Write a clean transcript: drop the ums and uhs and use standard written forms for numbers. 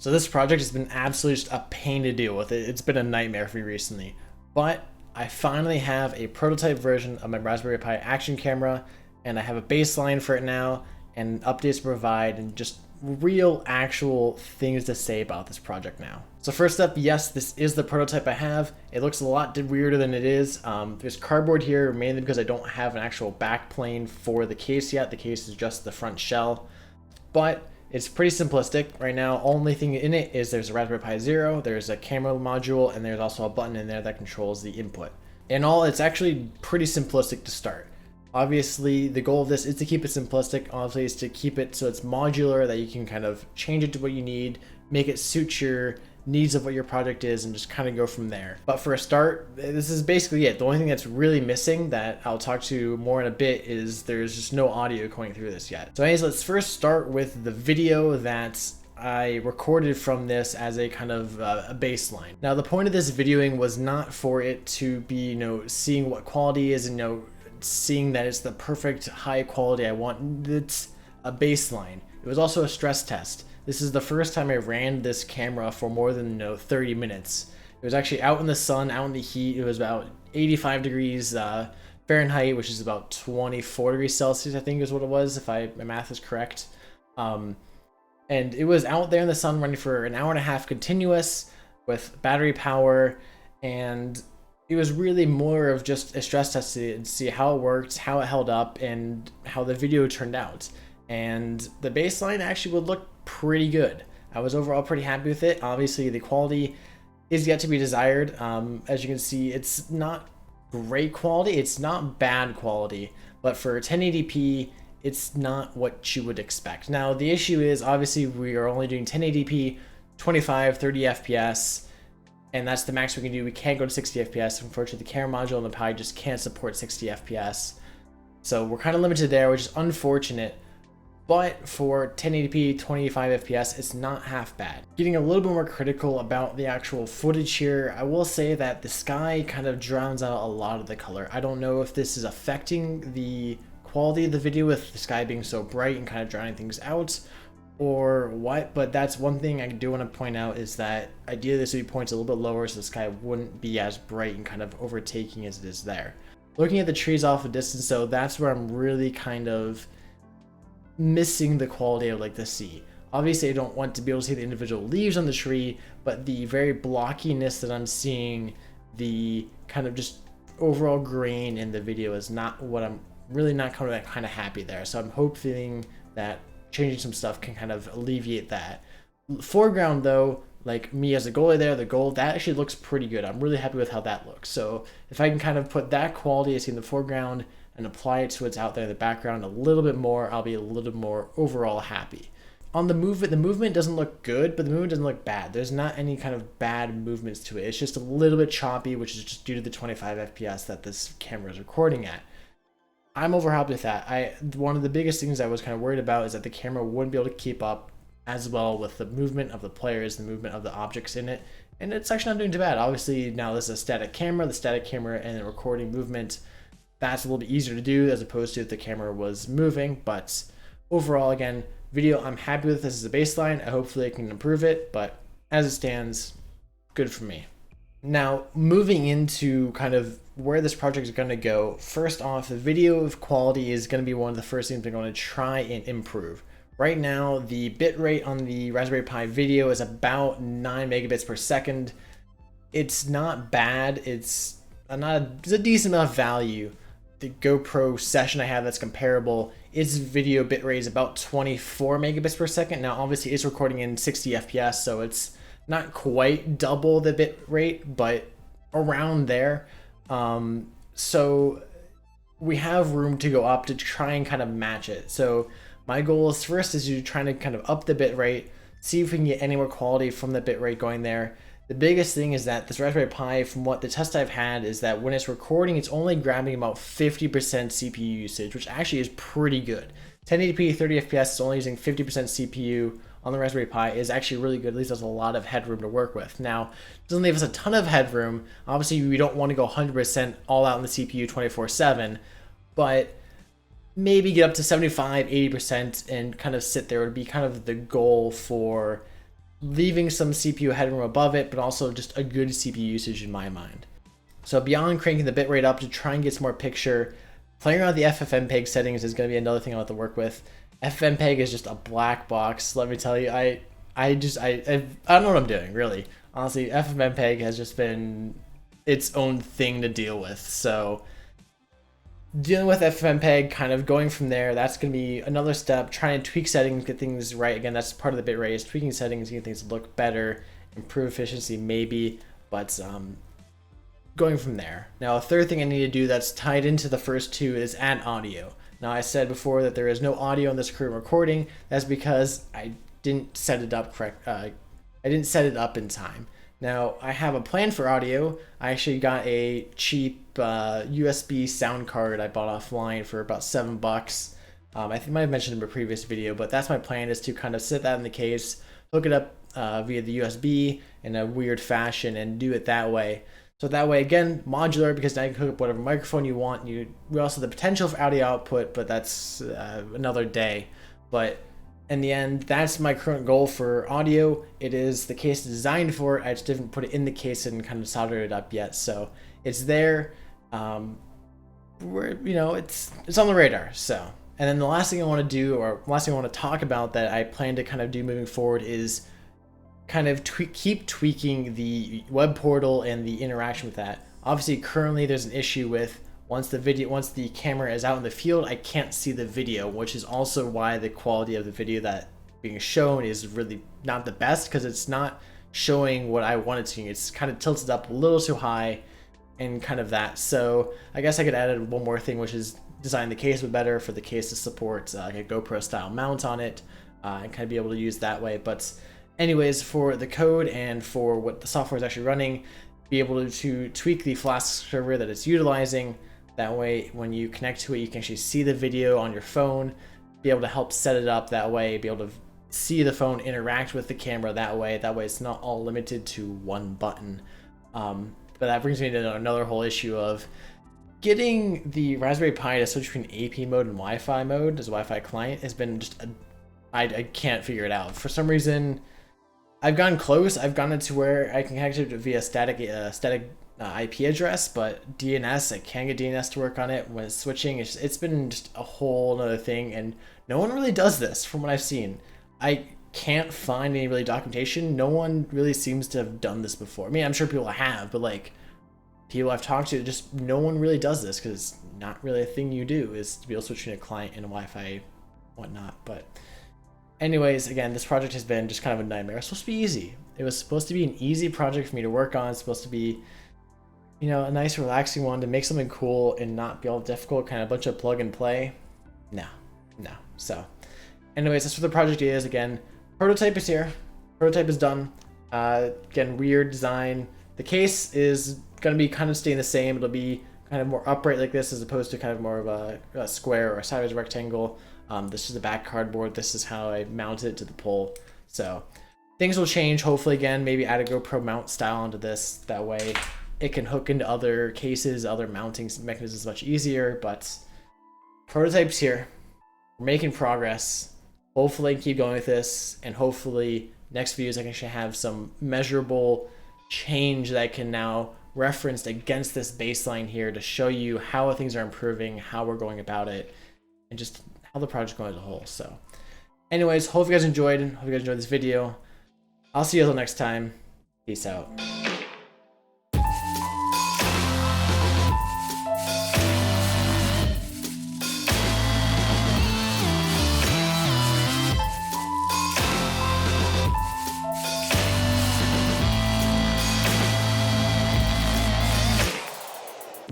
So this project has been absolutely just a pain to deal with. It's been a nightmare for me recently. But I finally have a prototype version of my Raspberry Pi action camera, and I have a baseline for it now, and updates to provide, and just real actual things to say about this project now. So first up, yes, this is the prototype I have. It looks a lot weirder than it is. There's cardboard here mainly because I don't have an actual back plane for the case yet. The case is just the front shell, but it's pretty simplistic right now. Only thing in it is there's a Raspberry Pi Zero, there's a camera module, and there's also a button in there that controls the input. In all, it's actually pretty simplistic to start. Obviously, the goal of this is to keep it simplistic. Obviously, is to keep it so it's modular, that you can kind of change it to what you need, make it suit your needs of what your project is, and just kind of go from there. But for a start, this is basically it. The only thing that's really missing that I'll talk to more in a bit is there's just no audio going through this yet. So anyways, let's first start with the video that I recorded from this as a kind of a baseline. Now, the point of this videoing was not for it to be, seeing what quality is and, seeing that it's the perfect high quality I want. It's a baseline. It was also a stress test. This is the first time I ran this camera for more than 30 minutes. It was actually out in the sun, out in the heat. It was about 85 degrees Fahrenheit, which is about 24 degrees Celsius, I think is what it was, if my math is correct. And it was out there in the sun running for an hour and a half continuous with battery power, and it was really more of just a stress test to see how it worked, how it held up, and how the video turned out. And the baseline actually would look pretty good. I was overall pretty happy with it. Obviously, the quality is yet to be desired. As you can see, it's not great quality. It's not bad quality, but for 1080p, it's not what you would expect. Now, the issue is obviously we are only doing 1080p, 25, 30 FPS, and that's the max we can do. We can't go to 60 FPS. Unfortunately, the camera module on the Pi just can't support 60 FPS. So we're kind of limited there, which is unfortunate. But for 1080p, 25 FPS, it's not half bad. Getting a little bit more critical about the actual footage here, I will say that the sky kind of drowns out a lot of the color. I don't know if this is affecting the quality of the video with the sky being so bright and kind of drowning things out, or what, but that's one thing I do want to point out, is that ideally this would be points a little bit lower so the sky wouldn't be as bright and kind of overtaking as it is there. Looking at the trees off a distance, though, that's where I'm really kind of missing the quality I would like to see. Obviously, I don't want to be able to see the individual leaves on the tree, but the very blockiness that I'm seeing, the kind of just overall grain in the video is not what I'm really not kind of happy there. So I'm hoping that changing some stuff can kind of alleviate that. Foreground, though, like me as a goalie there, the goal, that actually looks pretty good. I'm really happy with how that looks. So if I can kind of put that quality I see in the foreground and apply it to what's out there in the background a little bit more, I'll be a little more overall happy. On the movement doesn't look good, but the movement doesn't look bad. There's not any kind of bad movements to it. It's just a little bit choppy, which is just due to the 25 FPS that this camera is recording at. I'm over happy with that. One of the biggest things I was kind of worried about is that the camera wouldn't be able to keep up as well with the movement of the players, the movement of the objects in it, and it's actually not doing too bad. Obviously, now this is a static camera, the static camera and the recording movement, that's a little bit easier to do as opposed to if the camera was moving. But overall, again, video, I'm happy with this as a baseline. Hopefully I can improve it, but as it stands, good for me. Now, moving into kind of where this project is going to go, first off, the video quality is going to be one of the first things we're going to try and improve. Right now, the bitrate on the Raspberry Pi video is about 9 megabits per second. It's not bad. It's a decent enough value. The GoPro session I have that's comparable, its video bitrate is about 24 megabits per second. Now, obviously, it's recording in 60 FPS, so it's not quite double the bit rate, but around there. So we have room to go up to try and kind of match it. So my goal is first is to try to kind of up the bit rate, see if we can get any more quality from the bit rate going there. The biggest thing is that this Raspberry Pi, from what the test I've had, is that when it's recording, it's only grabbing about 50% CPU usage, which actually is pretty good. 1080p 30 FPS is only using 50% CPU on the Raspberry Pi is actually really good. At least there's a lot of headroom to work with. Now, it doesn't leave us a ton of headroom. Obviously, we don't want to go 100% all out in the CPU 24/7, but maybe get up to 75, 80% and kind of sit there would be kind of the goal for leaving some CPU headroom above it, but also just a good CPU usage in my mind. So beyond cranking the bitrate up to try and get some more picture, playing around with the FFmpeg settings is going to be another thing I'll have to work with. FFmpeg is just a black box. Let me tell you, I don't know what I'm doing, really. Honestly, FFmpeg has just been its own thing to deal with. So dealing with FFmpeg, kind of going from there, that's going to be another step. Trying to tweak settings, get things right. Again, that's part of the bitrate, is tweaking settings, get things to look better, improve efficiency maybe, but going from there. Now, a third thing I need to do that's tied into the first two is add audio. Now, I said before that there is no audio in this current recording. That's because I didn't set it up correct. I didn't set it up in time. Now, I have a plan for audio. I actually got a cheap USB sound card I bought offline for about $7. I think I might have mentioned in a previous video, but that's my plan, is to kind of set that in the case, hook it up via the USB in a weird fashion, and do it that way. So that way, again, modular, because now you can hook up whatever microphone you want. We also have the potential for audio output, but that's another day. But in the end, that's my current goal for audio. It is the case designed for it. I just didn't put it in the case and kind of solder it up yet. So it's there. It's on the radar. So, and then the last thing I want to do, or last thing I want to talk about that I plan to kind of do moving forward, is kind of keep tweaking the web portal and the interaction with that. Obviously, currently there's an issue with once the camera is out in the field, I can't see the video, which is also why the quality of the video that being shown is really not the best, because it's not showing what I want it to. It's kind of tilted up a little too high and kind of that. So I guess I could add one more thing, which is design the case a bit better for the case to support like a GoPro style mount on it, and kind of be able to use that way. But anyways, for the code and for what the software is actually running, be able to tweak the Flask server that it's utilizing. That way, when you connect to it, you can actually see the video on your phone, be able to help set it up that way, be able to see the phone interact with the camera that way. That way, it's not all limited to one button. But that brings me to another whole issue of getting the Raspberry Pi to switch between AP mode and Wi-Fi mode as a Wi-Fi client has been just I can't figure it out. For some reason, I've gotten close. I've gotten it to where I can connect it via static IP address, but DNS, I can't get DNS to work on it when it's switching. It's been just a whole other thing, and no one really does this from what I've seen. I can't find any really documentation. No one really seems to have done this before. I mean, I'm sure people have, but like people I've talked to, just no one really does this, because it's not really a thing you do, is to be able to switch between a client and a Wi-Fi whatnot. But anyways, again, this project has been just kind of a nightmare. It's supposed to be easy. It was supposed to be an easy project for me to work on. It's supposed to be, a nice relaxing one, to make something cool and not be all difficult, kind of a bunch of plug and play. No. So anyways, that's what the project is. Again, prototype is here. Prototype is done. Again, weird design. The case is going to be kind of staying the same. It'll be kind of more upright like this, as opposed to kind of more of a square or a sideways rectangle. This is the back cardboard. This is how I mounted it to the pole. So things will change, hopefully. Again, maybe add a GoPro mount style onto this. That way it can hook into other cases, other mounting mechanisms much easier. But prototype's here. We're making progress. Hopefully I can keep going with this, and hopefully next videos I can actually have some measurable change that I can now reference against this baseline here to show you how things are improving, how we're going about it, and just how the project's going as a whole. So anyways, hope you guys enjoyed this video. I'll see you all next time. Peace out.